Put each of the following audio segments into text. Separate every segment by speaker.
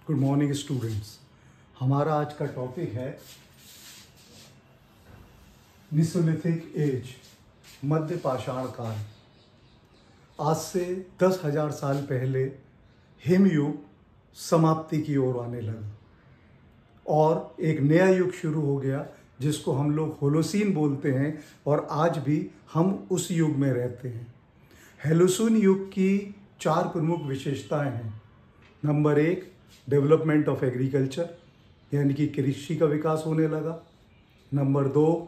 Speaker 1: Good morning students. हमारा आज का टॉपिक है मेसोलिथिक एज, मध्य पाषाण काल। आज से 10,000 साल पहले हिमयुग समाप्ति की ओर आने लगा और एक नया युग शुरू हो गया जिसको हम लोग होलोसीन बोलते हैं और आज भी हम उस युग में रहते हैं। होलोसीन युग की 4 प्रमुख विशेषताएं हैं। नंबर 1, डेवलपमेंट ऑफ एग्रीकल्चर, यानी कि कृषि का विकास होने लगा। नंबर 2,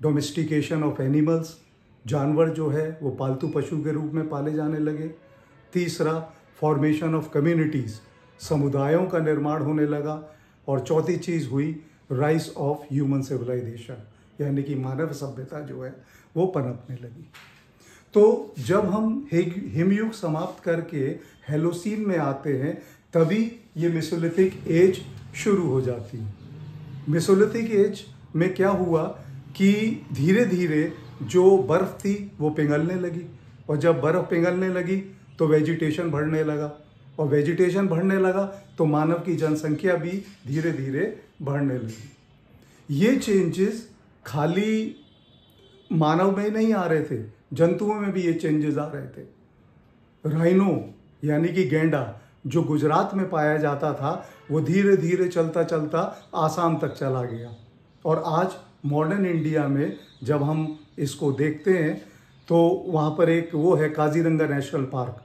Speaker 1: डोमेस्टिकेशन ऑफ एनिमल्स, जानवर जो है वो पालतू पशु के रूप में पाले जाने लगे। तीसरा, फॉर्मेशन ऑफ कम्युनिटीज़, समुदायों का निर्माण होने लगा। और चौथी चीज़ हुई राइज ऑफ ह्यूमन सिविलाइजेशन, यानी कि मानव सभ्यता जो है वो पनपने लगी। तो जब हम हिमयुग समाप्त करके होलोसीन में आते हैं तभी ये मेसोलिथिक एज शुरू हो जाती है। मेसोलिथिक एज में क्या हुआ कि धीरे धीरे जो बर्फ़ थी वो पिघलने लगी और जब बर्फ़ पिघलने लगी तो वेजिटेशन बढ़ने लगा और वेजिटेशन बढ़ने लगा तो मानव की जनसंख्या भी धीरे धीरे बढ़ने लगी। ये चेंजेस खाली मानव में नहीं आ रहे थे, जंतुओं में भी ये चेंजेस आ रहे थे। राइनो यानी कि गैंडा जो गुजरात में पाया जाता था वो धीरे धीरे चलता चलता आसाम तक चला गया और आज मॉडर्न इंडिया में जब हम इसको देखते हैं तो वहाँ पर एक वो है काजीरंगा नेशनल पार्क,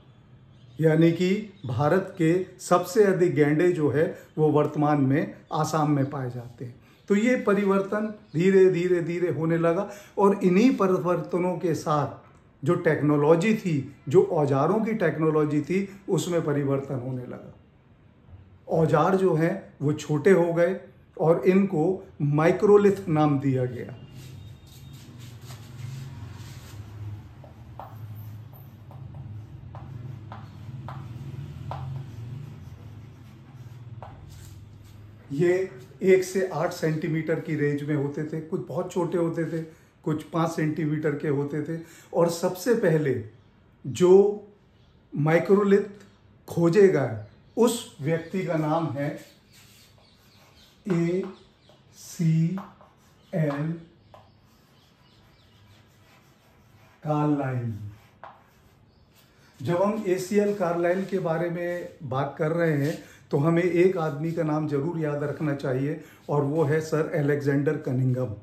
Speaker 1: यानी कि भारत के सबसे अधिक गैंडे जो है वो वर्तमान में आसाम में पाए जाते हैं। तो ये परिवर्तन धीरे धीरे धीरे होने लगा और इन्हीं परिवर्तनों के साथ जो टेक्नोलॉजी थी, जो औजारों की टेक्नोलॉजी थी, उसमें परिवर्तन होने लगा। औजार जो हैं वो छोटे हो गए और इनको माइक्रोलिथ नाम दिया गया। ये 1 से 8 सेंटीमीटर की रेंज में होते थे, कुछ बहुत छोटे होते थे, कुछ 5 सेंटीमीटर के होते थे। और सबसे पहले जो माइक्रोलिथ खोजे गए उस व्यक्ति का नाम है ACL कार्लाइल। जब हम ACL कार्लाइल के बारे में बात कर रहे हैं तो हमें एक आदमी का नाम जरूर याद रखना चाहिए और वो है sir Alexander Cunningham.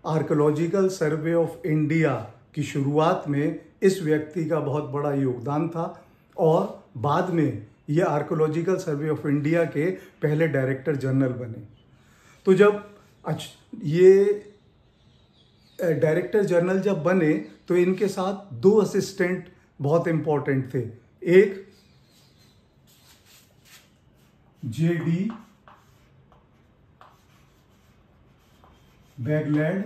Speaker 1: Archaeological survey of India की शुरुआत में इस व्यक्ति का बहुत बड़ा योगदान था और बाद में ये आर्कियोलॉजिकल सर्वे ऑफ इंडिया के पहले डायरेक्टर जनरल बने। तो जब ये डायरेक्टर जनरल जब बने तो इनके साथ 2 असिस्टेंट बहुत इंपॉर्टेंट थे। एक JD बैगलैंड,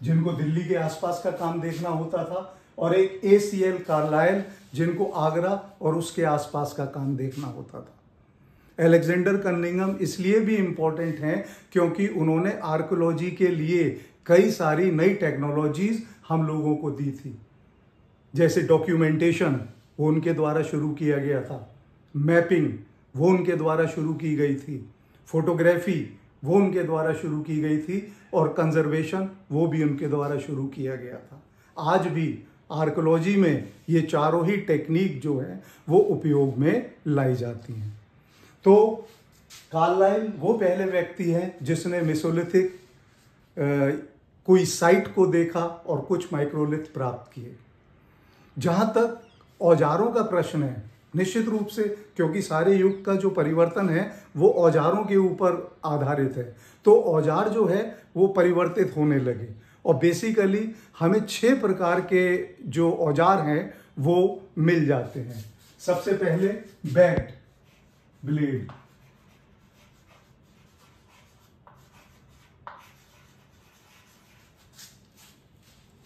Speaker 1: जिनको दिल्ली के आसपास का काम देखना होता था, और एक ACL कार्लाइल जिनको आगरा और उसके आसपास का काम देखना होता था। अलेक्जेंडर कनिंघम इसलिए भी इम्पोर्टेंट हैं क्योंकि उन्होंने आर्कियोलॉजी के लिए कई सारी नई टेक्नोलॉजीज हम लोगों को दी थी। जैसे डॉक्यूमेंटेशन वो उनके द्वारा शुरू किया गया था, मैपिंग वो उनके द्वारा शुरू की गई थी, फोटोग्राफी वो उनके द्वारा शुरू की गई थी और कंजर्वेशन वो भी उनके द्वारा शुरू किया गया था। आज भी आर्कियोलॉजी में ये चारों ही टेक्निक जो है वो उपयोग में लाई जाती हैं। तो कार्लाइल वो पहले व्यक्ति हैं जिसने मेसोलिथिक कोई साइट को देखा और कुछ माइक्रोलिथ प्राप्त किए। जहाँ तक औजारों का प्रश्न है, निश्चित रूप से क्योंकि सारे युग का जो परिवर्तन है वो औजारों के ऊपर आधारित है, तो औजार जो है वो परिवर्तित होने लगे और बेसिकली हमें 6 प्रकार के जो औजार हैं वो मिल जाते हैं। सबसे पहले बैट, ब्लेड,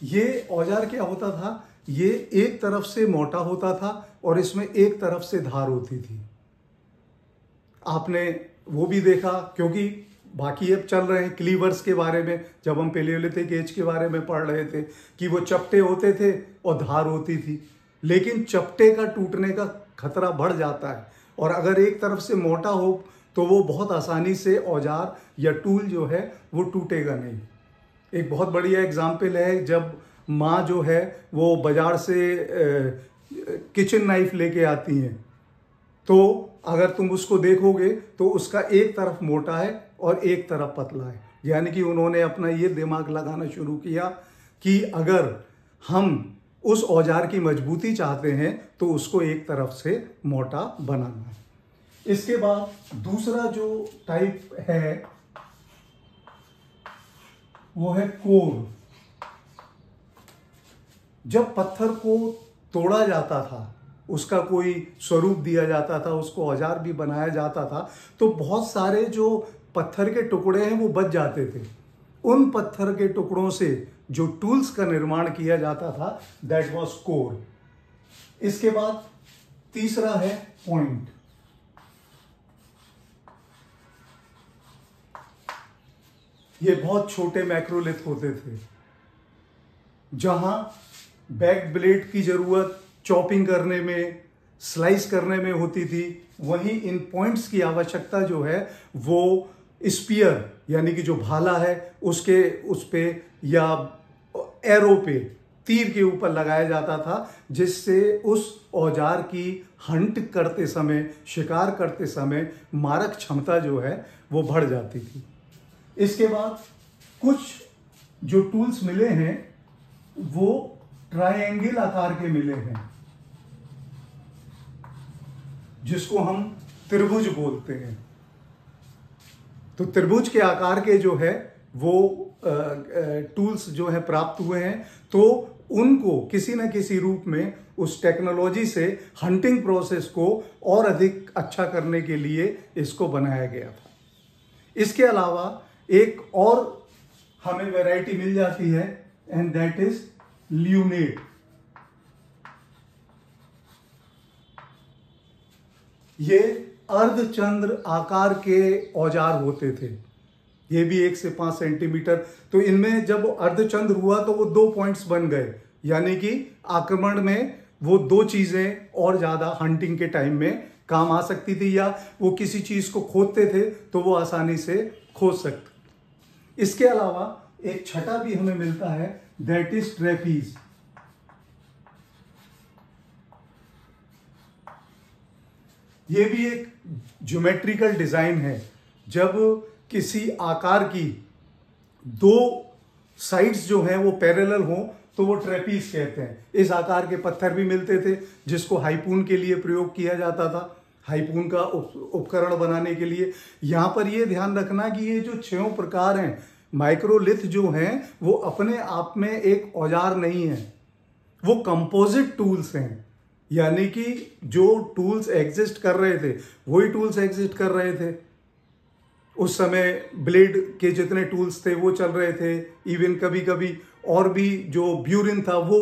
Speaker 1: ये औजार क्या होता था, ये एक तरफ से मोटा होता था और इसमें एक तरफ से धार होती थी। आपने वो भी देखा क्योंकि बाकी अब चल रहे हैं क्लीवर्स के बारे में, जब हम पेलियोलिथिक एज के बारे में पढ़ रहे थे कि वो चपटे होते थे और धार होती थी, लेकिन चपटे का टूटने का खतरा बढ़ जाता है और अगर एक तरफ से मोटा हो तो वो बहुत आसानी से औजार या टूल जो है वो टूटेगा नहीं। एक बहुत बढ़िया एग्जाम्पल है, जब माँ जो है वो बाजार से किचन नाइफ लेके आती हैं, तो अगर तुम उसको देखोगे तो उसका एक तरफ मोटा है और एक तरफ पतला है। यानी कि उन्होंने अपना ये दिमाग लगाना शुरू किया कि अगर हम उस औजार की मजबूती चाहते हैं तो उसको एक तरफ से मोटा बनाना है। इसके बाद दूसरा जो टाइप है वो है कोर। जब पत्थर को तोड़ा जाता था, उसका कोई स्वरूप दिया जाता था, उसको औजार भी बनाया जाता था, तो बहुत सारे जो पत्थर के टुकड़े हैं वो बच जाते थे। उन पत्थर के टुकड़ों से जो टूल्स का निर्माण किया जाता था, दैट वाज कोर। इसके बाद तीसरा है पॉइंट। ये बहुत छोटे मैक्रोलिथ होते थे, जहां बैक ब्लेड की जरूरत चॉपिंग करने में, स्लाइस करने में होती थी, वहीं इन पॉइंट्स की आवश्यकता जो है वो स्पीयर यानी कि जो भाला है उस पे या एरो पे, तीर के ऊपर लगाया जाता था, जिससे उस औजार की हंट करते समय, शिकार करते समय मारक क्षमता जो है वो बढ़ जाती थी। इसके बाद कुछ जो टूल्स मिले हैं वो ट्रायंगल आकार के मिले हैं, जिसको हम त्रिभुज बोलते हैं। तो त्रिभुज के आकार के जो है वो टूल्स जो है प्राप्त हुए हैं, तो उनको किसी न किसी रूप में उस टेक्नोलॉजी से हंटिंग प्रोसेस को और अधिक अच्छा करने के लिए इसको बनाया गया था। इसके अलावा एक और हमें वैरायटी मिल जाती है, एंड दैट इज ल्यूनेट। ये अर्धचंद्र आकार के औजार होते थे, ये भी 1 से 5 सेंटीमीटर। तो इनमें जब अर्धचंद्र हुआ तो वो 2 पॉइंट्स बन गए, यानी कि आक्रमण में वो 2 चीजें और ज्यादा हंटिंग के टाइम में काम आ सकती थी, या वो किसी चीज को खोदते थे तो वो आसानी से खोद सकते। इसके अलावा एक छठा भी हमें मिलता है, दैट इज ट्रेपीज। ये भी एक ज्योमेट्रिकल डिजाइन है। जब किसी आकार की 2 साइड्स जो हैं वो पैरेलल हो तो वो ट्रेपीज कहते हैं। इस आकार के पत्थर भी मिलते थे, जिसको हाइपून के लिए प्रयोग किया जाता था, हाइपून का उपकरण बनाने के लिए। यहां पर ये ध्यान रखना कि ये जो 6 प्रकार हैं माइक्रोलिथ जो हैं वो अपने आप में एक औजार नहीं है, वो कंपोजिट टूल्स हैं। यानी कि जो टूल्स एग्जिस्ट कर रहे थे वही टूल्स एग्जिस्ट कर रहे थे। उस समय ब्लेड के जितने टूल्स थे वो चल रहे थे, इवन कभी कभी और भी जो ब्यूरिन था वो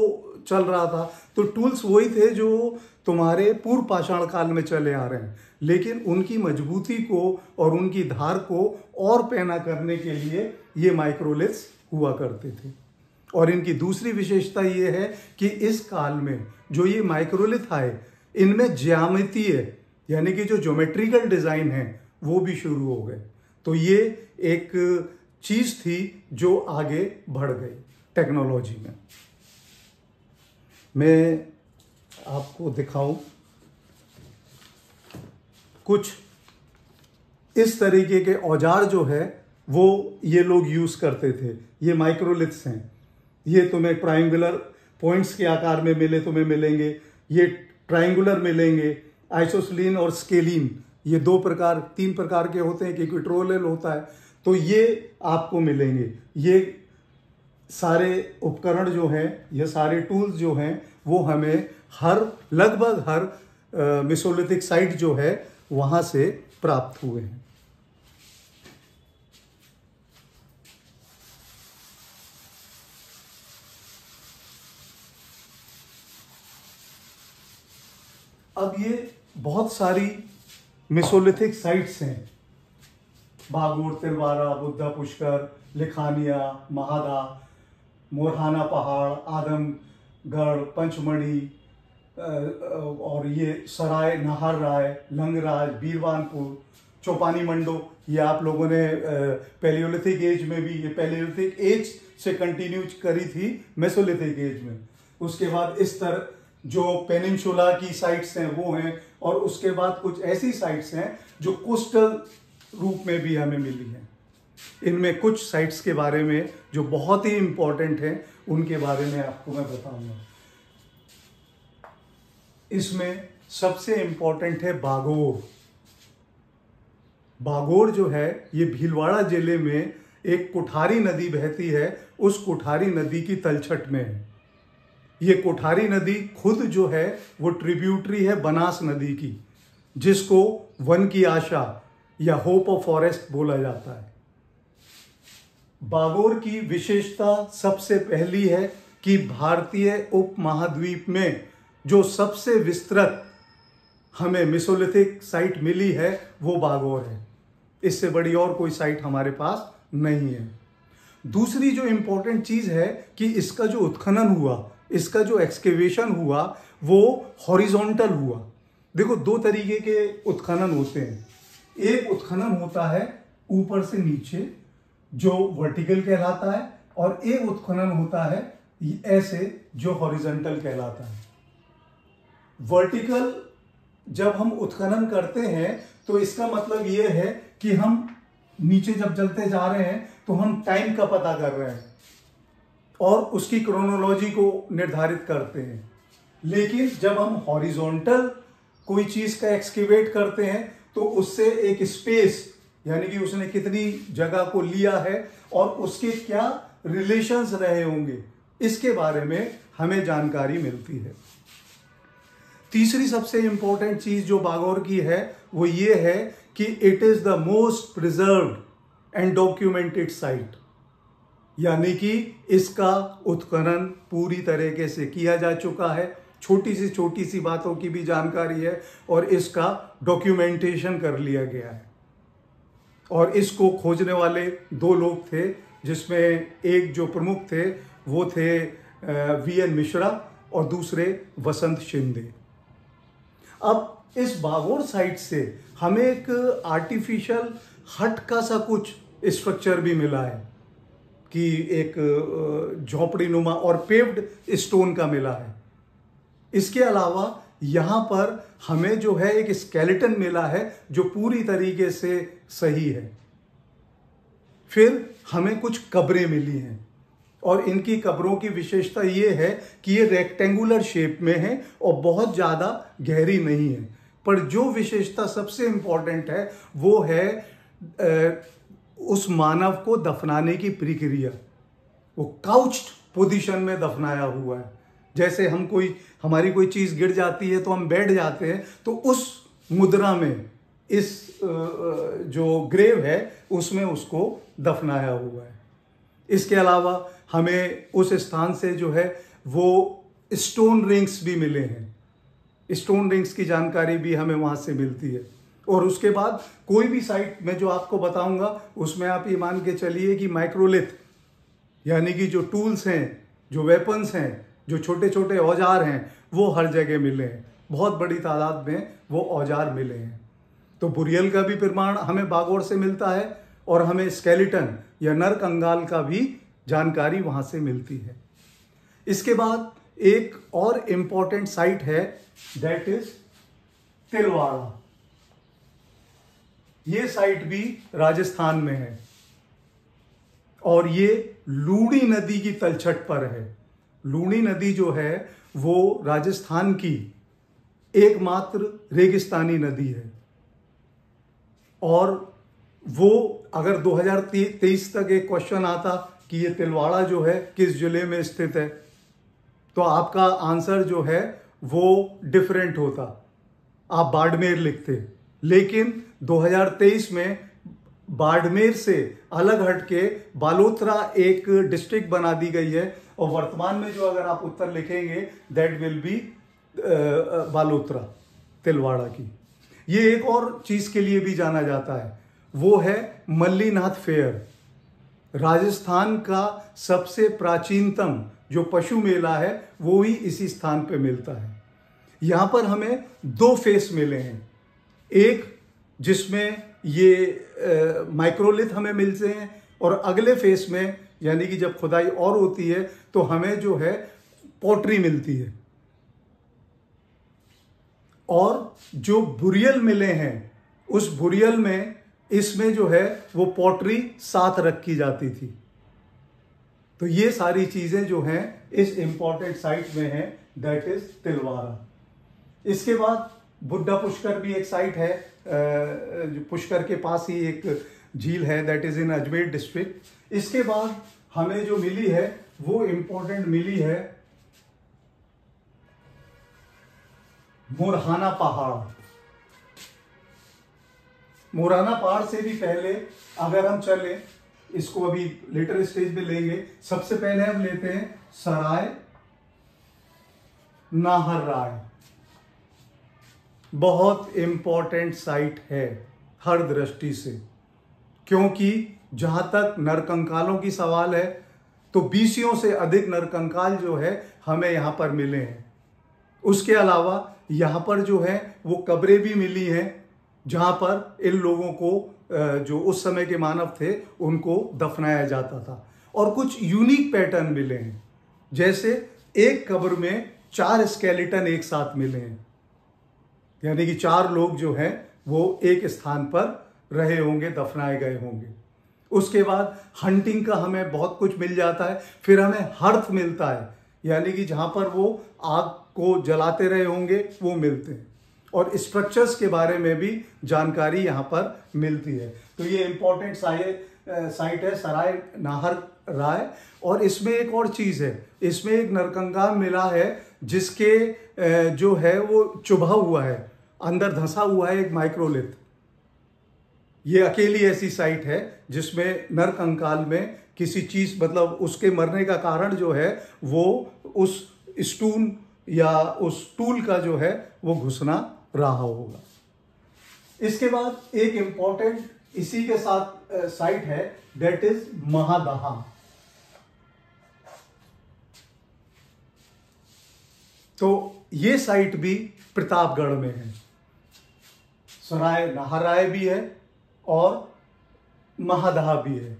Speaker 1: चल रहा था। तो टूल्स वही थे जो तुम्हारे पूर्व पाषाण काल में चले आ रहे हैं, लेकिन उनकी मजबूती को और उनकी धार को और पैना करने के लिए ये माइक्रोलिथ्स हुआ करते थे। और इनकी दूसरी विशेषता ये है कि इस काल में जो ये माइक्रोलिथ आए, इनमें ज्यामितीय यानी कि जो ज्योमेट्रिकल डिजाइन है वो भी शुरू हो गए। तो ये एक चीज थी जो आगे बढ़ गई टेक्नोलॉजी में। मैं आपको दिखाऊं कुछ इस तरीके के औजार जो है वो ये लोग यूज करते थे। ये माइक्रोलिथ्स हैं। ये तुम्हें ट्रायंगुलर पॉइंट्स के आकार में तुम्हें मिलेंगे, ये ट्रायंगुलर मिलेंगे। आइसोसलीन और स्केलीन ये 3 प्रकार के होते हैं, कि इक्वेटोरियल होता है, तो ये आपको मिलेंगे। ये सारे उपकरण जो हैं, ये सारे टूल्स जो हैं वो हमें लगभग हर मेसोलिथिक साइट जो है वहां से प्राप्त हुए हैं। अब ये बहुत सारी मेसोलिथिक साइट्स हैं, भागोड़, तिलवारा, बुद्धा पुष्कर, लिखानिया, महादा, मोरहाना पहाड़, आदमगढ़, पंचमढ़ी, और ये सराय, नाहर राय, लंगराज, बीरवानपुर, चौपानी मंडो, ये आप लोगों ने पैलियोलिथिक एज में भी, ये पैलियोलिथिक एज से कंटिन्यू करी थी मेसोलिथिक एज में। उसके बाद इस तरह जो पेनिनसुला की साइट्स हैं वो हैं, और उसके बाद कुछ ऐसी साइट्स हैं जो कोस्टल रूप में भी हमें मिली हैं। इनमें कुछ साइट्स के बारे में जो बहुत ही इंपॉर्टेंट हैं उनके बारे में आपको मैं बताऊंगा। इसमें सबसे इंपॉर्टेंट है बागोर। बागोर जो है ये भीलवाड़ा जिले में एक कोठारी नदी बहती है, उस कोठारी नदी की तलछट में है। ये कोठारी नदी खुद जो है वो ट्रिब्यूटरी है बनास नदी की, जिसको वन की आशा या होप ऑफ फॉरेस्ट बोला जाता है। बागोर की विशेषता सबसे पहली है कि भारतीय उपमहाद्वीप में जो सबसे विस्तृत हमें मेसोलिथिक साइट मिली है वो बागोर है। इससे बड़ी और कोई साइट हमारे पास नहीं है। दूसरी जो इंपॉर्टेंट चीज है कि इसका जो उत्खनन हुआ, इसका जो एक्सकेवेशन हुआ वो हॉरिजॉन्टल हुआ। देखो, दो तरीके के उत्खनन होते हैं। एक उत्खनन होता है ऊपर से नीचे जो वर्टिकल कहलाता है, और एक उत्खनन होता है ऐसे जो हॉरिजॉन्टल कहलाता है। वर्टिकल जब हम उत्खनन करते हैं तो इसका मतलब यह है कि हम नीचे जब चलते जा रहे हैं तो हम टाइम का पता कर रहे हैं और उसकी क्रोनोलॉजी को निर्धारित करते हैं। लेकिन जब हम हॉरिजॉन्टल कोई चीज का एक्सकेवेट करते हैं तो उससे एक स्पेस, यानी कि उसने कितनी जगह को लिया है और उसके क्या रिलेशंस रहे होंगे, इसके बारे में हमें जानकारी मिलती है। तीसरी सबसे इंपॉर्टेंट चीज जो बागोर की है वो ये है कि it is the most preserved and documented site, यानी कि इसका उत्खनन पूरी तरीके से किया जा चुका है। छोटी सी बातों की भी जानकारी है और इसका डॉक्यूमेंटेशन कर लिया गया है। और इसको खोजने वाले दो लोग थे, जिसमें एक जो प्रमुख थे वो थे वीएन मिश्रा और दूसरे वसंत शिंदे। अब इस बागोर साइट से हमें एक आर्टिफिशियल हट का सा कुछ स्ट्रक्चर भी मिला है कि एक झोपड़ी नुमा और पेव्ड स्टोन का मिला है। इसके अलावा यहां पर हमें जो है एक स्केलेटन मिला है जो पूरी तरीके से सही है। फिर हमें कुछ कब्रें मिली हैं और इनकी कब्रों की विशेषता ये है कि ये रेक्टेंगुलर शेप में है और बहुत ज़्यादा गहरी नहीं है। पर जो विशेषता सबसे इंपॉर्टेंट है वो है उस मानव को दफनाने की प्रक्रिया। वो काउच्ड पोजीशन में दफनाया हुआ है। जैसे हमारी कोई चीज़ गिर जाती है तो हम बैठ जाते हैं, तो उस मुद्रा में इस जो ग्रेव है उसमें उसको दफनाया हुआ है। इसके अलावा हमें उस स्थान से जो है वो स्टोन रिंग्स भी मिले हैं। स्टोन रिंग्स की जानकारी भी हमें वहां से मिलती है। और उसके बाद कोई भी साइट में जो आपको बताऊंगा उसमें आप ये मान के चलिए कि माइक्रोलिथ, यानी कि जो टूल्स हैं, जो वेपन्स हैं, जो छोटे छोटे औजार हैं, वो हर जगह मिले हैं। बहुत बड़ी तादाद में वो औजार मिले हैं। तो बुरियल का भी प्रमाण हमें बागोर से मिलता है और हमें स्केलेटन या नर कंगाल का भी जानकारी वहां से मिलती है। इसके बाद एक और इंपॉर्टेंट साइट है, दैट इज तिलवाड़ा। ये साइट भी राजस्थान में है और ये लूणी नदी की तलछट पर है। लूणी नदी जो है वो राजस्थान की एकमात्र रेगिस्तानी नदी है और वो अगर 2023 तक एक क्वेश्चन आता कि ये तिलवाड़ा जो है किस जिले में स्थित है, तो आपका आंसर जो है वो डिफरेंट होता, आप बाड़मेर लिखते। लेकिन 2023 में बाड़मेर से अलग हटके बालोतरा एक डिस्ट्रिक्ट बना दी गई है और वर्तमान में जो अगर आप उत्तर लिखेंगे that will be Balotra, Tilwara की। ये एक और चीज के लिए भी जाना जाता है, वो है मल्लीनाथ फेयर। राजस्थान का सबसे प्राचीनतम जो पशु मेला है वो ही इसी स्थान पे मिलता है। यहां पर हमें 2 फेस मिले हैं। एक जिसमें ये माइक्रोलिथ हमें मिलते हैं, और अगले फेस में यानी कि जब खुदाई और होती है तो हमें जो है पॉटरी मिलती है। और जो बुरियल मिले हैं उस बुरियल में इसमें जो है वो पॉटरी साथ रखी जाती थी। तो ये सारी चीजें जो हैं इस इंपॉर्टेंट साइट में हैं, दैट इज तिलवारा। इसके बाद बुड्ढा पुष्कर भी एक साइट है, पुष्कर के पास ही एक झील है, that is in Ajmer district. इसके बाद हमें जो मिली है वो इंपॉर्टेंट मिली है मोरहाना पहाड़। मोरहाना पहाड़ से भी पहले अगर हम चले, इसको अभी लेटर स्टेज में लेंगे, सबसे पहले हम लेते हैं सराय नाहर राय। बहुत इंपॉर्टेंट साइट है हर दृष्टि से, क्योंकि जहां तक नरकंकालों की सवाल है तो 20 से अधिक नरकंकाल जो है हमें यहां पर मिले हैं। उसके अलावा यहां पर जो है वो कब्रें भी मिली हैं जहां पर इन लोगों को जो उस समय के मानव थे उनको दफनाया जाता था। और कुछ यूनिक पैटर्न मिले हैं, जैसे एक कब्र में 4 स्केलेटन एक साथ मिले हैं, यानी कि 4 लोग जो हैं वो एक स्थान पर रहे होंगे, दफनाए गए होंगे। उसके बाद हंटिंग का हमें बहुत कुछ मिल जाता है। फिर हमें हर्थ मिलता है, यानी कि जहां पर वो आग को जलाते रहे होंगे वो मिलते हैं। और स्ट्रक्चर्स के बारे में भी जानकारी यहाँ पर मिलती है। तो ये इंपॉर्टेंट साइट है सराय नाहर राय। और इसमें एक और चीज है, इसमें एक नरकंकाल मिला है जिसके जो है वो चुभा हुआ है, अंदर धंसा हुआ है एक माइक्रोलिथ। ये अकेली ऐसी साइट है जिसमें नरकंकाल में किसी चीज, मतलब उसके मरने का कारण जो है वो उस स्टून या उस टूल का जो है वो घुसना रहा होगा। इसके बाद एक इंपॉर्टेंट इसी के साथ साइट है, दैट इज महादहा। तो ये साइट भी प्रतापगढ़ में है। सराय नाहर राय भी है और महादहा भी है।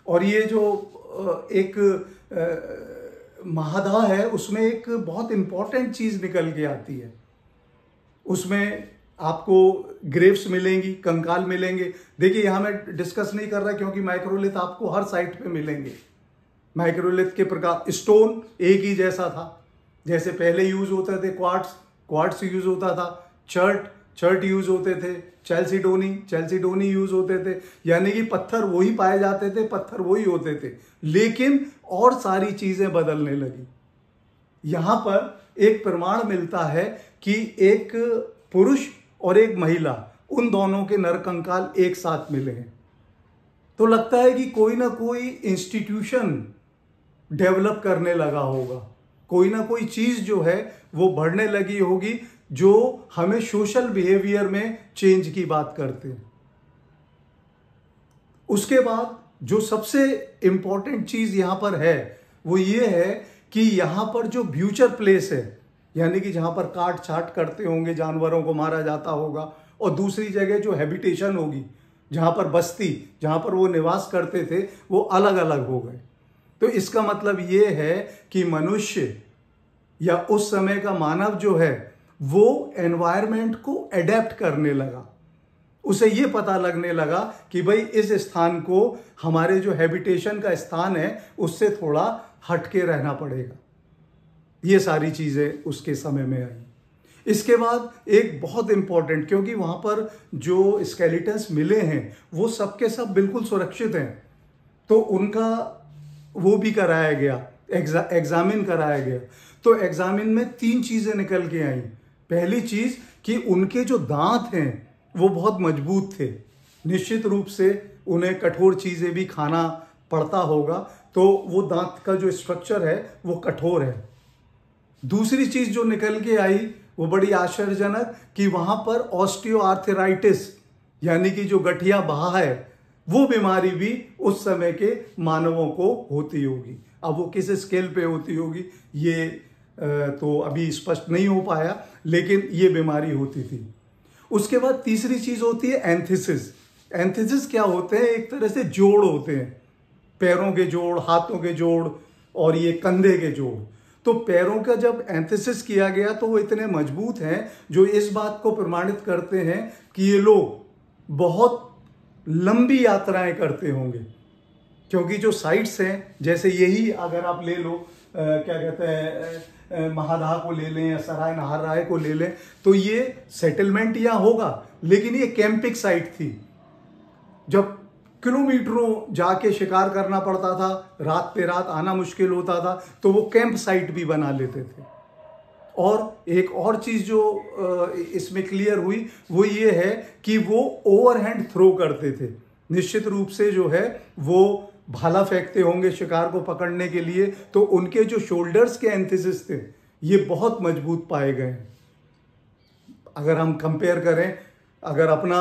Speaker 1: और ये जो एक महादहा है उसमें एक बहुत इंपॉर्टेंट चीज निकल के आती है। उसमें आपको ग्रेव्स मिलेंगी, कंकाल मिलेंगे। देखिए यहां मैं डिस्कस नहीं कर रहा क्योंकि माइक्रोलिथ आपको हर साइट पे मिलेंगे। माइक्रोलिथ के प्रकार, स्टोन एक ही जैसा था, जैसे पहले यूज होते थे क्वार्ट्स यूज होता था, चर्ट यूज होते थे, चैल्सीडोनी यूज होते थे, यानी कि पत्थर वही पाए जाते थे, पत्थर वही होते थे, लेकिन और सारी चीजें बदलने लगी। यहां पर एक प्रमाण मिलता है कि एक पुरुष और एक महिला, उन दोनों के नरकंकाल एक साथ मिले हैं। तो लगता है कि कोई ना कोई इंस्टीट्यूशन डेवलप करने लगा होगा, कोई ना कोई चीज जो है वो बढ़ने लगी होगी जो हमें सोशल बिहेवियर में चेंज की बात करते हैं। उसके बाद जो सबसे इंपॉर्टेंट चीज यहां पर है वो ये है कि यहां पर जो फ्यूचर प्लेस है, यानी कि जहां पर काट छाट करते होंगे, जानवरों को मारा जाता होगा, और दूसरी जगह जो हैबिटेशन होगी, जहां पर बस्ती, जहां पर वो निवास करते थे, वो अलग अलग हो गए। तो इसका मतलब ये है कि मनुष्य या उस समय का मानव जो है वो एनवायरमेंट को एडेप्ट करने लगा। उसे ये पता लगने लगा कि भाई इस स्थान को, हमारे जो हैबिटेशन का स्थान है, उससे थोड़ा हटके रहना पड़ेगा। ये सारी चीजें उसके समय में आई। इसके बाद एक बहुत इंपॉर्टेंट, क्योंकि वहां पर जो स्केलेटन्स मिले हैं वो सबके सब बिल्कुल सुरक्षित हैं, तो उनका वो भी कराया गया, एग्जामिन कराया गया। तो एग्जामिन में 3 चीजें निकल के आई। पहली चीज कि उनके जो दांत हैं वो बहुत मजबूत थे, निश्चित रूप से उन्हें कठोर चीजें भी खाना पड़ता होगा, तो वो दांत का जो स्ट्रक्चर है वो कठोर है। दूसरी चीज जो निकल के आई वो बड़ी आश्चर्यजनक, कि वहां पर ऑस्टियोआर्थराइटिस, यानी कि जो गठिया बहा है, वो बीमारी भी उस समय के मानवों को होती होगी। अब वो किस स्केल पे होती होगी ये तो अभी स्पष्ट नहीं हो पाया, लेकिन ये बीमारी होती थी। उसके बाद तीसरी चीज होती है एंथिसिस। एंथिसिस क्या होते हैं? एक तरह से जोड़ होते हैं, पैरों के जोड़, हाथों के जोड़ और ये कंधे के जोड़। तो पैरों का जब एंथिसिस किया गया तो वो इतने मजबूत हैं जो इस बात को प्रमाणित करते हैं कि ये लोग बहुत लंबी यात्राएं करते होंगे, क्योंकि जो साइट्स हैं, जैसे यही अगर आप ले लो, क्या कहते हैं, महादा को ले लें या सराय नहाराय को ले लें, तो ये सेटलमेंट यहाँ होगा, लेकिन ये कैंपिंग साइट थी। जब किलोमीटरों जाके शिकार करना पड़ता था, रात पे रात आना मुश्किल होता था, तो वो कैंप साइट भी बना लेते थे। और एक और चीज जो इसमें क्लियर हुई वो ये है कि वो ओवरहैंड थ्रो करते थे। निश्चित रूप से जो है वो भाला फेंकते होंगे शिकार को पकड़ने के लिए, तो उनके जो शोल्डर्स के एंथिसिस थे ये बहुत मजबूत पाए गए। अगर हम कंपेयर करें, अगर अपना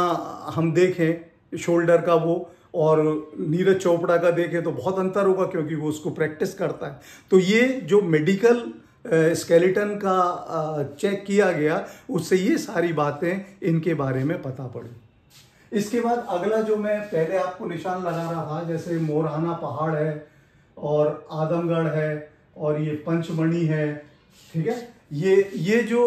Speaker 1: हम देखें शोल्डर का वो और नीरज चोपड़ा का देखें तो बहुत अंतर होगा, क्योंकि वो उसको प्रैक्टिस करता है। तो ये जो मेडिकल स्केलेटन का चेक किया गया, उससे ये सारी बातें इनके बारे में पता पड़ी। इसके बाद अगला जो मैं पहले आपको निशान लगा रहा था, जैसे मोरहाना पहाड़ है और आदमगढ़ है और ये पंचमढ़ी है, ठीक है, ये जो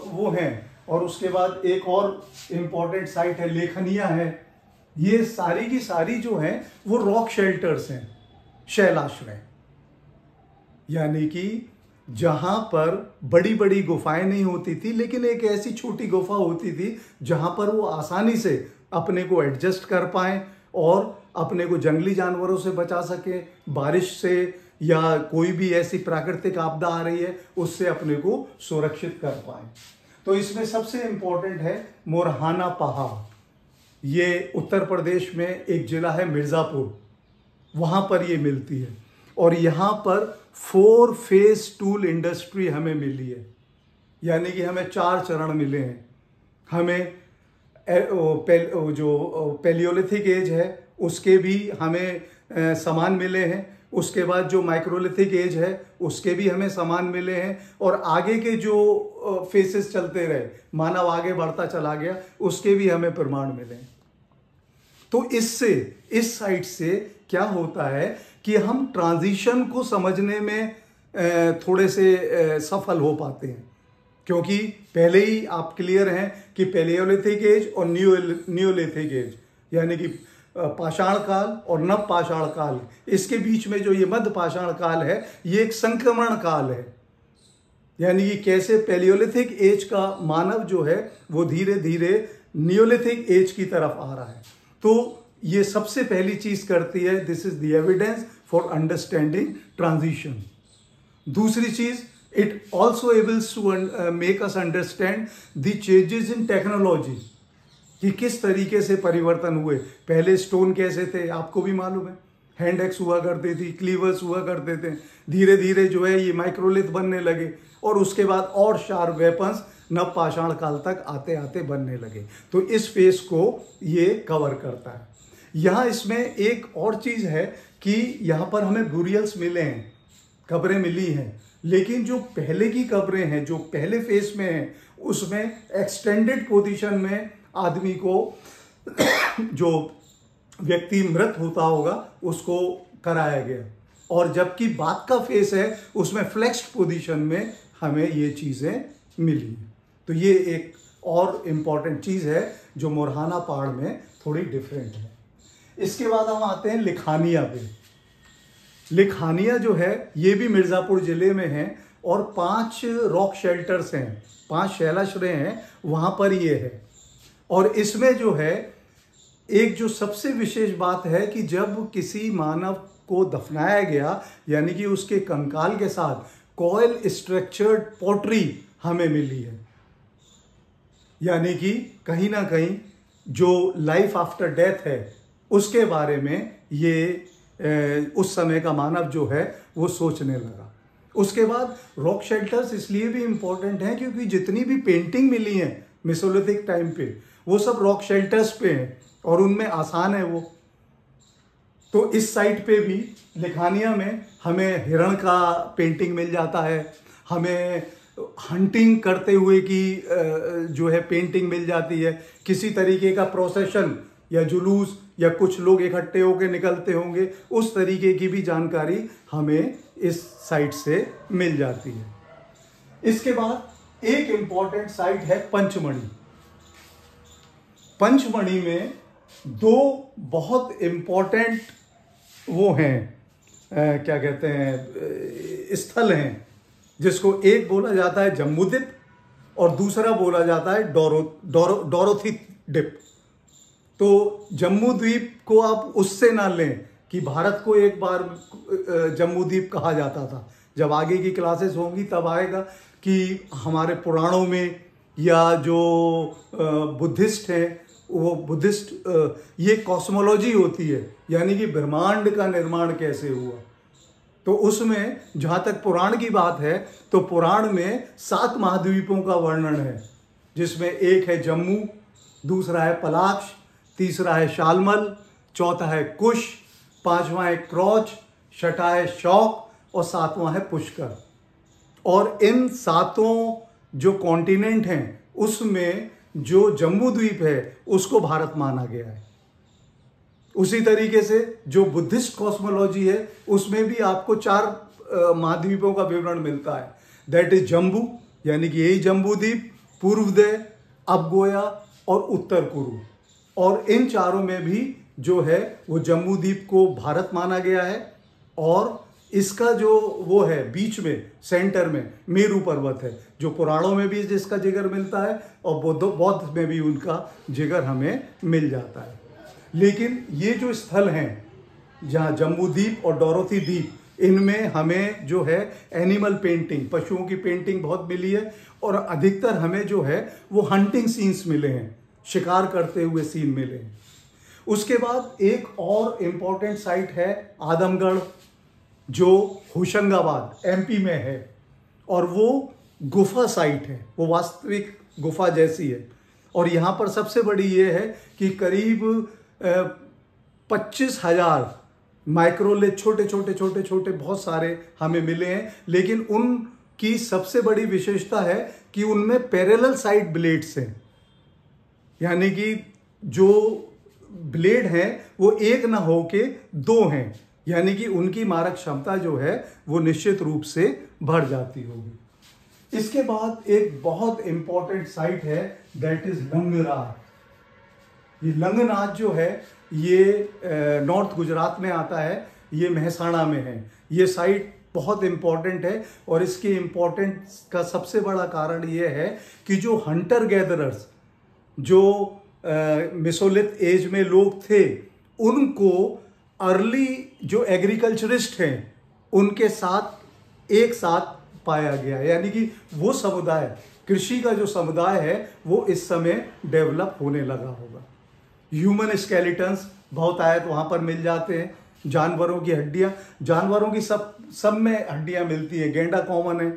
Speaker 1: वो हैं। और उसके बाद एक और इम्पॉर्टेंट साइट है लेखनिया है। ये सारी की सारी जो हैं वो रॉक शेल्टर्स हैं, शैलाश्रय, यानी कि जहां पर बड़ी बड़ी गुफाएं नहीं होती थी, लेकिन एक ऐसी छोटी गुफा होती थी जहां पर वो आसानी से अपने को एडजस्ट कर पाएं और अपने को जंगली जानवरों से बचा सके, बारिश से या कोई भी ऐसी प्राकृतिक आपदा आ रही है उससे अपने को सुरक्षित कर पाएं। तो इसमें सबसे इंपॉर्टेंट है मोरहाना पहाड़। ये उत्तर प्रदेश में एक जिला है मिर्जापुर, वहां पर ये मिलती है। और यहाँ पर 4 फेस टूल इंडस्ट्री हमें मिली है, यानी कि हमें 4 चरण मिले हैं। हमें जो पैलियोलिथिक एज है उसके भी हमें सामान मिले हैं। उसके बाद जो माइक्रोलिथिक एज है उसके भी हमें सामान मिले हैं। और आगे के जो फेसेस चलते रहे, मानव आगे बढ़ता चला गया, उसके भी हमें प्रमाण मिले हैं। तो इससे, इस साइड से क्या होता है कि हम ट्रांजिशन को समझने में थोड़े से सफल हो पाते हैं, क्योंकि पहले ही आप क्लियर हैं कि पैलियोलिथिक एज और न्यूलिथिक एज, यानी कि पाषाण काल और नव पाषाण काल, इसके बीच में जो ये मध्य पाषाण काल है ये एक संक्रमण काल है। यानी कि कैसे पैलियोलिथिक एज का मानव जो है वो धीरे धीरे न्यूलिथिक एज की तरफ आ रहा है। तो ये सबसे पहली चीज करती है, this is the evidence for understanding transition. दूसरी चीज, it also enables to make us understand the changes in technology, कि किस तरीके से परिवर्तन हुए। पहले स्टोन कैसे थे आपको भी मालूम है, हैंड एक्स हुआ करती थी, क्लीवर्स हुआ करते थे, धीरे धीरे जो है ये माइक्रोलिथ बनने लगे और उसके बाद और शार्प वेपन्स नव पाषाण काल तक आते आते बनने लगे। तो इस फेस को ये कवर करता है। यहाँ इसमें एक और चीज है कि यहाँ पर हमें बुरियल्स मिले हैं, कब्रें मिली हैं, लेकिन जो पहले की कब्रें हैं, जो पहले फेस में हैं, उसमें एक्सटेंडेड पोजीशन में आदमी को जो व्यक्ति मृत होता होगा उसको कराया गया, और जबकि बाद का फेस है उसमें फ्लेक्स्ड पोजीशन में हमें ये चीजें मिली। तो ये एक और इम्पॉर्टेंट चीज है जो मोरहाना पहाड़ में थोड़ी डिफरेंट है। इसके बाद हम आते हैं लिखानिया पे। लिखानिया जो है ये भी मिर्जापुर जिले में है और 5 रॉक शेल्टर्स हैं, 5 शैलाश्रय हैं, वहां पर ये है। और इसमें जो है एक जो सबसे विशेष बात है कि जब किसी मानव को दफनाया गया, यानी कि उसके कंकाल के साथ कॉइल स्ट्रक्चर्ड पॉटरी हमें मिली है, यानी कि कहीं ना कहीं जो लाइफ आफ्टर डेथ है उसके बारे में ये उस समय का मानव जो है वो सोचने लगा। उसके बाद रॉक शेल्टर्स इसलिए भी इंपॉर्टेंट हैं क्योंकि जितनी भी पेंटिंग मिली हैं मेसोलिथिक टाइम पे वो सब रॉक शेल्टर्स पे हैं और उनमें आसान है वो। तो इस साइट पे भी लिखानिया में हमें हिरण का पेंटिंग मिल जाता है, हमें हंटिंग करते हुए की जो है पेंटिंग मिल जाती है, किसी तरीके का प्रोसेशन या जुलूस या कुछ लोग इकट्ठे होकर निकलते होंगे, उस तरीके की भी जानकारी हमें इस साइट से मिल जाती है। इसके बाद एक इंपॉर्टेंट साइट है पंचमढ़ी। पंचमढ़ी में दो बहुत इंपॉर्टेंट वो हैं, क्या कहते हैं, स्थल हैं, जिसको एक बोला जाता है जम्बूद्वीप और दूसरा बोला जाता है डोरोथी डिप। तो जम्बूद्वीप को आप उससे ना लें कि भारत को एक बार जम्बूद्वीप कहा जाता था। जब आगे की क्लासेस होंगी तब आएगा कि हमारे पुराणों में या जो बुद्धिस्ट हैं वो बुद्धिस्ट ये कॉस्मोलॉजी होती है, यानी कि ब्रह्मांड का निर्माण कैसे हुआ। तो उसमें जहाँ तक पुराण की बात है तो पुराण में 7 महाद्वीपों का वर्णन है, जिसमें एक है जम्मू, दूसरा है पलाक्ष, तीसरा है शालमल, चौथा है कुश, पांचवा है क्रौच, छठा है शौक और सातवां है पुष्कर। और इन 7 जो कॉन्टिनेंट हैं उसमें जो जम्बूद्वीप है उसको भारत माना गया है। उसी तरीके से जो बुद्धिस्ट कॉस्मोलॉजी है उसमें भी आपको 4 महाद्वीपों का विवरण मिलता है। दैट इज जम्बू, यानी कि यही जम्बूद्वीप, पूर्वदेय, अबगोया और उत्तर कुरु। और इन चारों में भी जो है वो जम्बूद्वीप को भारत माना गया है। और इसका जो वो है बीच में सेंटर में मेरू पर्वत है, जो पुराणों में भी जिसका जिक्र मिलता है और बौद्ध में भी उनका जिक्र हमें मिल जाता है। लेकिन ये जो स्थल हैं जहाँ जम्बूद्वीप और डोरोथी द्वीप, इनमें हमें जो है एनिमल पेंटिंग, पशुओं की पेंटिंग बहुत मिली है और अधिकतर हमें जो है वो हंटिंग सीन्स मिले हैं, शिकार करते हुए सीन मिले हैं। उसके बाद एक और इम्पॉर्टेंट साइट है आदमगढ़, जो होशंगाबाद एमपी में है, और वो गुफा साइट है, वो वास्तविक गुफा जैसी है। और यहाँ पर सबसे बड़ी ये है कि करीब 25,000 माइक्रोलिथ छोटे छोटे छोटे छोटे बहुत सारे हमें मिले हैं। लेकिन उनकी सबसे बड़ी विशेषता है कि उनमें पैरेलल साइड ब्लेड्स हैं, यानी कि जो ब्लेड हैं वो एक ना होके 2 हैं, यानी कि उनकी मारक क्षमता जो है वो निश्चित रूप से बढ़ जाती होगी। इसके बाद एक बहुत इंपॉर्टेंट साइट है, दैट इज लंगराज। ये लंगनाथ जो है ये नॉर्थ गुजरात में आता है, ये महसाणा में है। ये साइट बहुत इंपॉर्टेंट है और इसकी इम्पोर्टेंस का सबसे बड़ा कारण ये है कि जो हंटर गैदरर्स, जो मेसोलिथ एज में लोग थे, उनको अर्ली जो एग्रीकल्चरिस्ट हैं उनके साथ एक साथ पाया गया, यानी कि वो समुदाय, कृषि का जो समुदाय है वो इस समय डेवलप होने लगा होगा। ह्यूमन स्केलेटन्स बहुत आयत वहाँ पर मिल जाते हैं, जानवरों की हड्डियाँ, जानवरों की सब में हड्डियाँ मिलती हैं। गेंडा कॉमन है,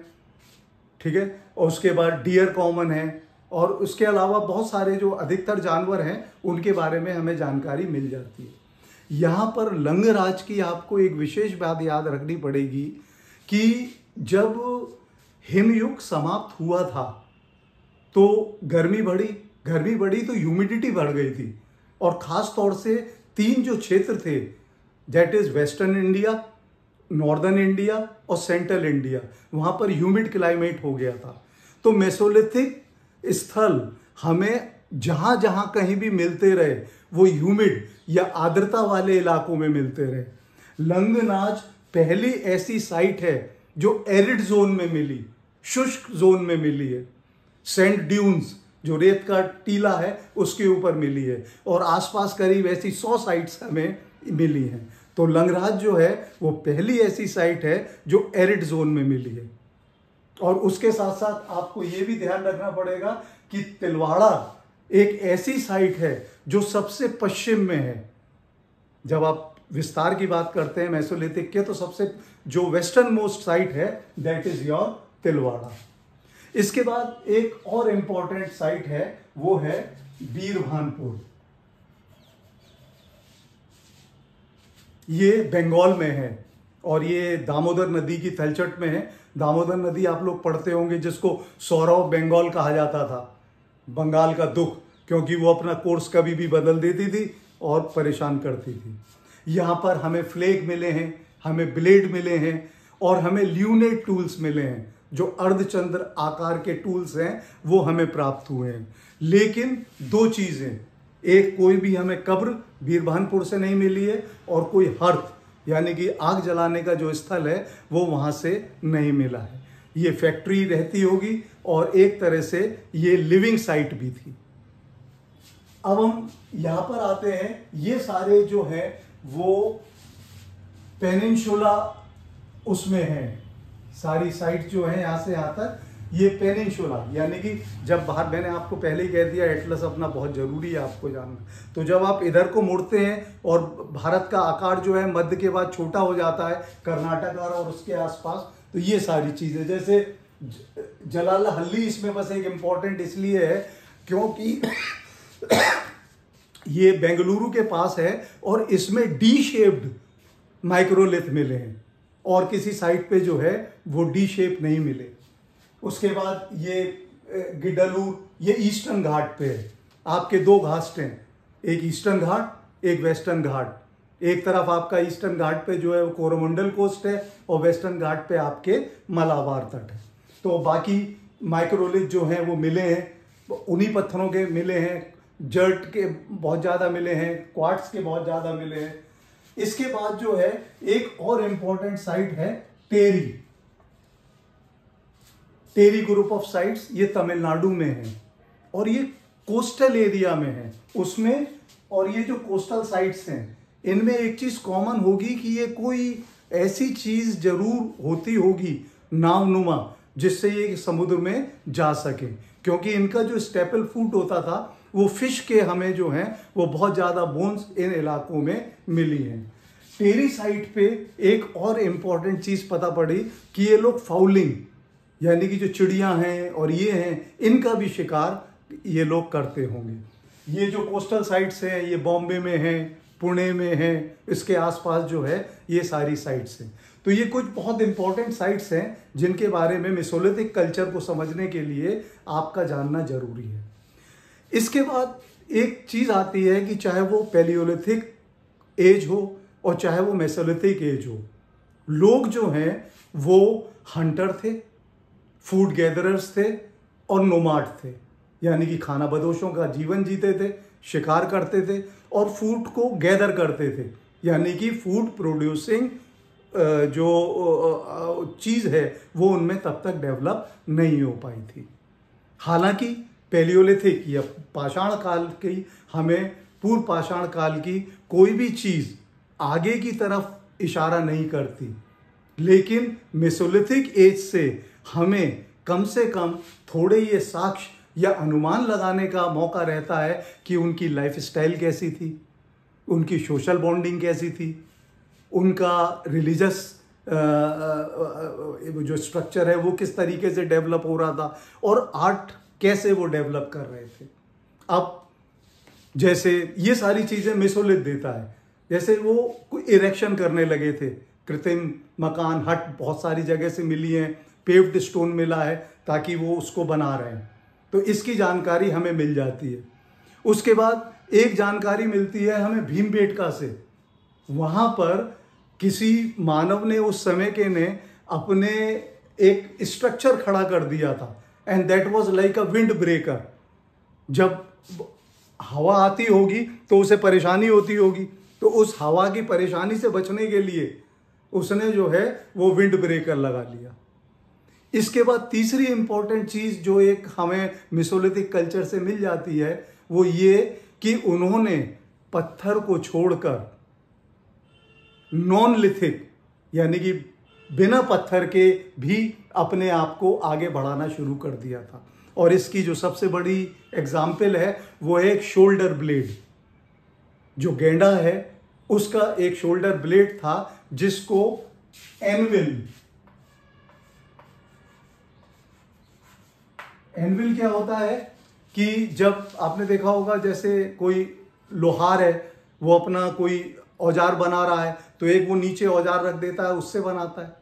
Speaker 1: ठीक है, और उसके बाद डियर कॉमन है, और उसके अलावा बहुत सारे जो अधिकतर जानवर हैं उनके बारे में हमें जानकारी मिल जाती है। यहाँ पर लंगराज की आपको एक विशेष बात याद रखनी पड़ेगी कि जब हिमयुग समाप्त हुआ था तो गर्मी बढ़ी तो ह्यूमिडिटी बढ़ गई थी, और ख़ास तौर से 3 जो क्षेत्र थे, that is western India, northern India और सेंट्रल इंडिया, वहाँ पर ह्यूमिड क्लाइमेट हो गया था। तो मेसोलिथिक स्थल हमें जहाँ जहाँ कहीं भी मिलते रहे वो ह्यूमिड या आर्द्रता वाले इलाकों में मिलते रहे। लंगनाच पहली ऐसी साइट है जो एरिड जोन में मिली, शुष्क जोन में मिली है। सेंट ड्यून्स जो रेत का टीला है उसके ऊपर मिली है, और आसपास करीब ऐसी 100 साइट्स हमें मिली हैं। तो लंगराज जो है वो पहली ऐसी साइट है जो एरिड जोन में मिली है। और उसके साथ साथ आपको ये भी ध्यान रखना पड़ेगा कि तिलवाड़ा एक ऐसी साइट है जो सबसे पश्चिम में है। जब आप विस्तार की बात करते हैं मेसोलिथिक के, तो सबसे जो वेस्टर्न मोस्ट साइट है दैट इज योर तिलवाड़ा। इसके बाद एक और इंपॉर्टेंट साइट है, वो है बीरभानपुर। ये बंगाल में है और ये दामोदर नदी की तलछट में है। दामोदर नदी आप लोग पढ़ते होंगे, जिसको सौरा ऑफ बंगाल कहा जाता था, बंगाल का दुख, क्योंकि वो अपना कोर्स कभी भी बदल देती थी और परेशान करती थी। यहाँ पर हमें फ्लेग मिले हैं, हमें ब्लेड मिले हैं और हमें ल्यूनेट टूल्स मिले हैं, जो अर्धचंद्र आकार के टूल्स हैं वो हमें प्राप्त हुए हैं। लेकिन दो चीज़ें, एक कोई भी हमें कब्र बीरभानपुर से नहीं मिली है और कोई हर्थ यानी कि आग जलाने का जो स्थल है वो वहाँ से नहीं मिला है। ये फैक्ट्री रहती होगी और एक तरह से ये लिविंग साइट भी थी। अब हम यहाँ पर आते हैं, ये सारे जो है वो पेनिनसुला उसमें हैं, सारी साइट जो है यहाँ से यहाँ तक ये पेनिनसुला, यानी कि जब बाहर, मैंने आपको पहले ही कह दिया एटलस अपना बहुत जरूरी है आपको जानना। तो जब आप इधर को मुड़ते हैं और भारत का आकार जो है मध्य के बाद छोटा हो जाता है, कर्नाटक और उसके आसपास, तो ये सारी चीजें, जैसे जलालहल्ली इसमें बस एक इम्पॉर्टेंट इसलिए है क्योंकि ये बेंगलुरु के पास है और इसमें डी शेप्ड माइक्रोलिथ मिले हैं और किसी साइट पे जो है वो डी शेप नहीं मिले। उसके बाद ये गिड्डलूर, ये ईस्टर्न घाट पे है। आपके दो घाट हैं, एक ईस्टर्न घाट एक वेस्टर्न घाट। एक तरफ आपका ईस्टर्न घाट पे जो है वो कोरोमंडल कोस्ट है और वेस्टर्न घाट पे आपके मलाबार तट है। तो बाकी माइक्रोलिथ जो हैं वो मिले हैं, उन्हीं पत्थरों के मिले हैं, जर्ट के बहुत ज़्यादा मिले हैं, क्वार्ट्स के बहुत ज़्यादा मिले हैं। इसके बाद जो है एक और इम्पॉर्टेंट साइट है टेरी। टेरी ग्रुप ऑफ साइट्स, ये तमिलनाडु में है और ये कोस्टल एरिया में है उसमें। और ये जो कोस्टल साइट्स हैं इनमें एक चीज कॉमन होगी कि ये कोई ऐसी चीज जरूर होती होगी नावनुमा जिससे ये समुद्र में जा सके, क्योंकि इनका जो स्टेपल फूड होता था वो फिश के हमें जो है वो बहुत ज़्यादा बोन्स इन इलाकों में मिली हैं। टेरी साइट पे एक और इम्पॉर्टेंट चीज़ पता पड़ी कि ये लोग फाउलिंग यानी कि जो चिड़ियाँ हैं और ये हैं, इनका भी शिकार ये लोग करते होंगे। ये जो कोस्टल साइट्स हैं ये बॉम्बे में हैं, पुणे में हैं, इसके आसपास जो है ये सारी साइट्स हैं। तो ये कुछ बहुत इंपॉर्टेंट साइट्स हैं जिनके बारे में मेसोलिथिक कल्चर को समझने के लिए आपका जानना जरूरी है। इसके बाद एक चीज़ आती है कि चाहे वो पैलियोलिथिक एज हो और चाहे वो मेसोलिथिक एज हो, लोग जो हैं वो हंटर थे, फूड गैदरर्स थे और नोमाड थे, यानी कि खाना बदोशों का जीवन जीते थे, शिकार करते थे और फूड को गैदर करते थे, यानी कि फूड प्रोड्यूसिंग जो चीज़ है वो उनमें तब तक डेवलप नहीं हो पाई थी। हालांकि पैलियोलिथिक या पाषाण काल की, हमें पूर्व पाषाण काल की कोई भी चीज़ आगे की तरफ इशारा नहीं करती, लेकिन मेसोलिथिक एज से हमें कम से कम थोड़े ये साक्ष्य या अनुमान लगाने का मौका रहता है कि उनकी लाइफ स्टाइल कैसी थी, उनकी सोशल बॉन्डिंग कैसी थी, उनका रिलीजियस जो स्ट्रक्चर है वो किस तरीके से डेवलप हो रहा था और आर्ट कैसे वो डेवलप कर रहे थे। अब जैसे ये सारी चीज़ें मेसोलिथ देता है, जैसे वो कोई इरेक्शन करने लगे थे, कृत्रिम मकान, हट बहुत सारी जगह से मिली हैं, पेव्ड स्टोन मिला है ताकि वो उसको बना रहे हैं, तो इसकी जानकारी हमें मिल जाती है। उसके बाद एक जानकारी मिलती है हमें भीमबेटका से। वहाँ पर किसी मानव ने उस समय के ने अपने एक स्ट्रक्चर खड़ा कर दिया था and that was like a wind breaker. जब हवा आती होगी तो उसे परेशानी होती होगी, तो उस हवा की परेशानी से बचने के लिए उसने जो है वो विंड ब्रेकर लगा लिया। इसके बाद तीसरी इंपॉर्टेंट चीज़ जो एक हमें मेसोलिथिक कल्चर से मिल जाती है वो ये कि उन्होंने पत्थर को छोड़कर नॉन लिथिक यानी कि बिना पत्थर के भी अपने आप को आगे बढ़ाना शुरू कर दिया था। और इसकी जो सबसे बड़ी एग्जाम्पल है वो है एक शोल्डर ब्लेड। जो गेंडा है उसका एक शोल्डर ब्लेड था जिसको एनविल क्या होता है कि जब आपने देखा होगा जैसे कोई लोहार है वो अपना कोई औजार बना रहा है तो एक वो नीचे औजार रख देता है, उससे बनाता है।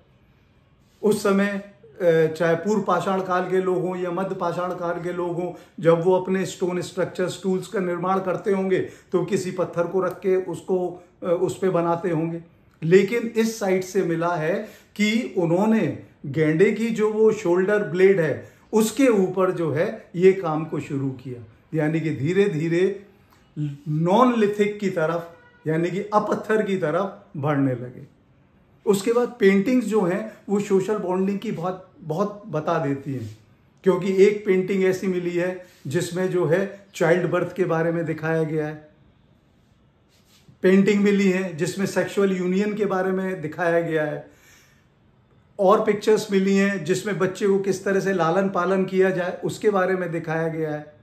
Speaker 1: उस समय चाहे पूर्व पाषाण काल के लोग हों या मध्य पाषाण काल के लोग हों, जब वो अपने स्टोन स्ट्रक्चर्स टूल्स का निर्माण करते होंगे तो किसी पत्थर को रख के उसको उस पे बनाते होंगे। लेकिन इस साइड से मिला है कि उन्होंने गेंडे की जो वो शोल्डर ब्लेड है उसके ऊपर जो है ये काम को शुरू किया, यानी कि धीरे धीरे नॉन लिथिक की तरफ, यानी कि अपत्थर की तरफ बढ़ने लगे। उसके बाद पेंटिंग्स जो हैं वो सोशल बॉन्डिंग की बहुत बहुत बता देती हैं, क्योंकि एक पेंटिंग ऐसी मिली है जिसमें जो है चाइल्ड बर्थ के बारे में दिखाया गया है, पेंटिंग मिली है जिसमें सेक्सुअल यूनियन के बारे में दिखाया गया है, और पिक्चर्स मिली हैं जिसमें बच्चे को किस तरह से लालन पालन किया जाए उसके बारे में दिखाया गया है।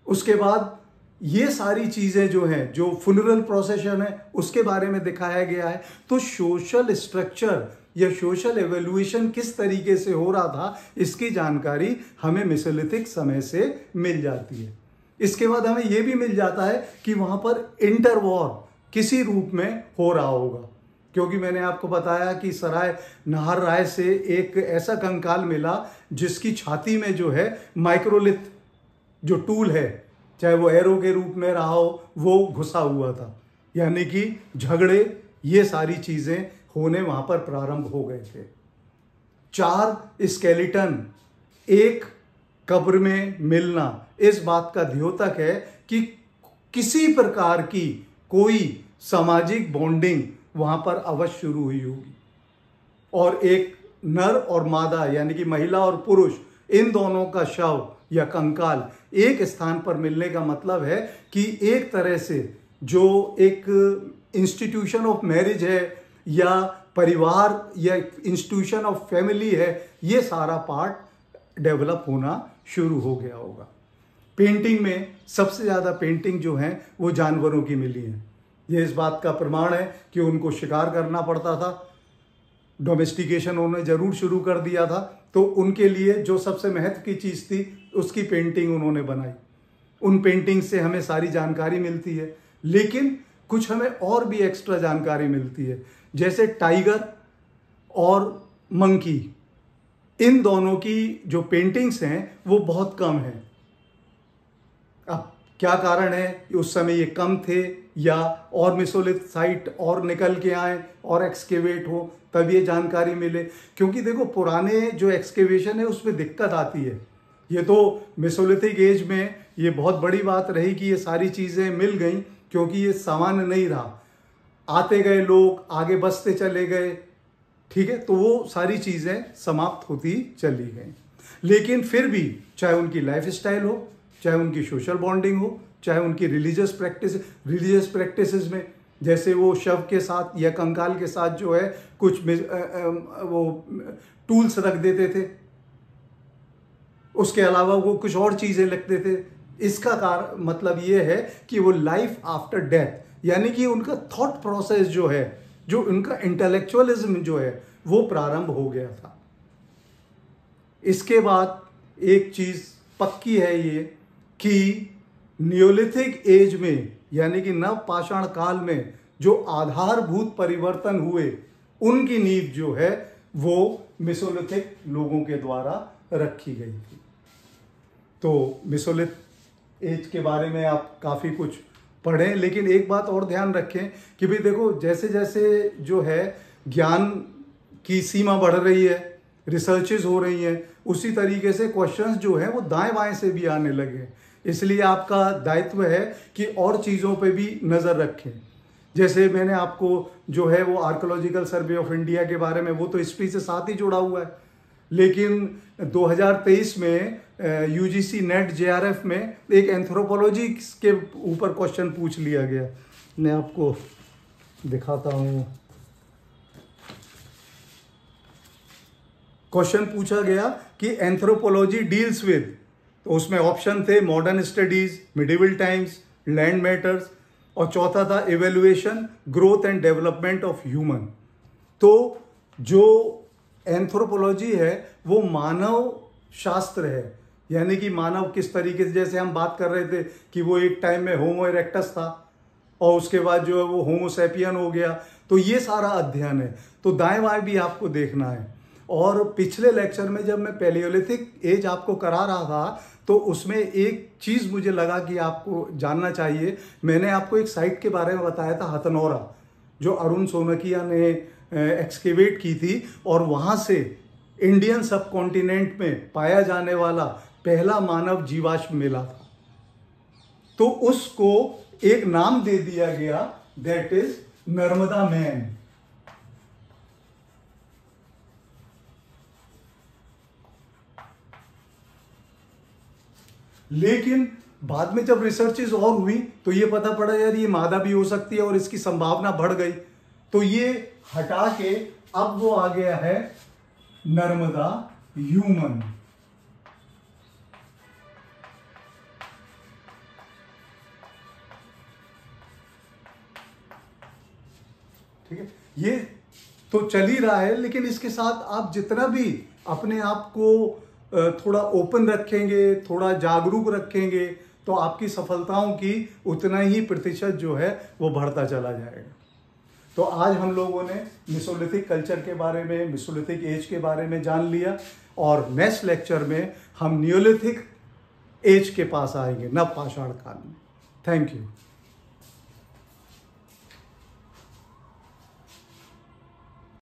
Speaker 1: उसके बाद ये सारी चीजें जो हैं, जो फ्यूनरल प्रोसेशन है उसके बारे में दिखाया गया है। तो सोशल स्ट्रक्चर या सोशल एवोल्यूशन किस तरीके से हो रहा था इसकी जानकारी हमें मेसोलिथिक समय से मिल जाती है। इसके बाद हमें यह भी मिल जाता है कि वहां पर इंटरवॉर किसी रूप में हो रहा होगा, क्योंकि मैंने आपको बताया कि सराय नाहर राय से एक ऐसा कंकाल मिला जिसकी छाती में जो है माइक्रोलिथ जो टूल है, चाहे वो एरो के रूप में रहा हो, वो घुसा हुआ था, यानी कि झगड़े ये सारी चीजें होने वहां पर प्रारंभ हो गए थे। 4 स्केलेटन एक कब्र में मिलना इस बात का द्योतक है कि किसी प्रकार की कोई सामाजिक बॉन्डिंग वहां पर अवश्य शुरू हुई होगी, और एक नर और मादा यानी कि महिला और पुरुष इन दोनों का शव या कंकाल एक स्थान पर मिलने का मतलब है कि एक तरह से जो एक इंस्टीट्यूशन ऑफ मैरिज है या परिवार या इंस्टीट्यूशन ऑफ फैमिली है, ये सारा पार्ट डेवलप होना शुरू हो गया होगा। पेंटिंग में सबसे ज़्यादा पेंटिंग जो है वो जानवरों की मिली है। ये इस बात का प्रमाण है कि उनको शिकार करना पड़ता था, डोमेस्टिकेशन उन्होंने जरूर शुरू कर दिया था, तो उनके लिए जो सबसे महत्व की चीज़ थी उसकी पेंटिंग उन्होंने बनाई। उन पेंटिंग से हमें सारी जानकारी मिलती है, लेकिन कुछ हमें और भी एक्स्ट्रा जानकारी मिलती है, जैसे टाइगर और मंकी, इन दोनों की जो पेंटिंग्स हैं वो बहुत कम हैं। अब क्या कारण है कि उस समय ये कम थे या और मेसोलिथ साइट और निकल के आए और एक्सकेवेट हो तब ये जानकारी मिले, क्योंकि देखो पुराने जो एक्सकेवेशन है उसमें दिक्कत आती है। ये तो मेसोलिथिक एज में ये बहुत बड़ी बात रही कि ये सारी चीज़ें मिल गई, क्योंकि ये सामान्य नहीं रहा, आते गए लोग आगे बसते चले गए, ठीक है, तो वो सारी चीज़ें समाप्त होती चली गई। लेकिन फिर भी चाहे उनकी लाइफ स्टाइल हो, चाहे उनकी सोशल बॉन्डिंग हो, चाहे उनकी रिलीजियस प्रैक्टिसेस में जैसे वो शव के साथ या कंकाल के साथ जो है कुछ वो टूल्स रख देते थे, उसके अलावा वो कुछ और चीज़ें लिखते थे। इसका मतलब ये है कि वो लाइफ आफ्टर डेथ, यानी कि उनका थॉट प्रोसेस जो है, जो उनका इंटेलेक्चुअलिज्म जो है वो प्रारंभ हो गया था। इसके बाद एक चीज़ पक्की है ये कि नियोलिथिक एज में यानी कि नव पाषाण काल में जो आधारभूत परिवर्तन हुए उनकी नींव जो है वो मेसोलिथिक लोगों के द्वारा रखी गई थी। तो मेसोलिथ एज के बारे में आप काफ़ी कुछ पढ़ें, लेकिन एक बात और ध्यान रखें कि भाई देखो जैसे जैसे जो है ज्ञान की सीमा बढ़ रही है, रिसर्चेज हो रही हैं, उसी तरीके से क्वेश्चंस जो हैं वो दाएं बाएं से भी आने लगे। इसलिए आपका दायित्व है कि और चीज़ों पे भी नज़र रखें। जैसे मैंने आपको जो है वो आर्कोलॉजिकल सर्वे ऑफ इंडिया के बारे में, वो तो हिस्ट्री से साथ ही जुड़ा हुआ है, लेकिन 2023 में यूजीसी नेट जेआरएफ में एक एंथ्रोपोलॉजी के ऊपर क्वेश्चन पूछ लिया गया। मैं आपको दिखाता हूँ। क्वेश्चन पूछा गया कि एंथ्रोपोलॉजी डील्स विद, तो उसमें ऑप्शन थे modern studies, medieval times, land matters, और चौथा था evaluation, growth and development of human. तो जो एंथ्रोपोलॉजी है वो मानव शास्त्र है, यानी कि मानव किस तरीके से, जैसे हम बात कर रहे थे कि वो एक टाइम में होमो इरेक्टस था और उसके बाद जो है वो होमो सैपियन हो गया, तो ये सारा अध्ययन है। तो दाएं बाएं भी आपको देखना है। और पिछले लेक्चर में जब मैं पैलियोलिथिक एज आपको करा रहा था तो उसमें एक चीज़ मुझे लगा कि आपको जानना चाहिए। मैंने आपको एक साइट के बारे में बताया था, हथनोरा, जो अरुण सोनकिया ने एक्सकेवेट की थी, और वहाँ से इंडियन सब कॉन्टिनेंट में पाया जाने वाला पहला मानव जीवाश्म मिला था। तो उसको एक नाम दे दिया गया, दैट इज नर्मदा मैन। लेकिन बाद में जब रिसर्चेस और हुई तो ये पता पड़ा यार ये मादा भी हो सकती है और इसकी संभावना बढ़ गई, तो ये हटा के अब वो आ गया है नर्मदा ह्यूमन। ठीक है, ये तो चल ही रहा है, लेकिन इसके साथ आप जितना भी अपने आप को थोड़ा ओपन रखेंगे, थोड़ा जागरूक रखेंगे, तो आपकी सफलताओं की उतना ही प्रतिशत जो है वो बढ़ता चला जाएगा। तो आज हम लोगों ने मेसोलिथिक कल्चर के बारे में, मेसोलिथिक एज के बारे में जान लिया, और नेक्स्ट लेक्चर में हम नियोलिथिक एज के पास आएंगे, नवपाषाण काल में। Thank you.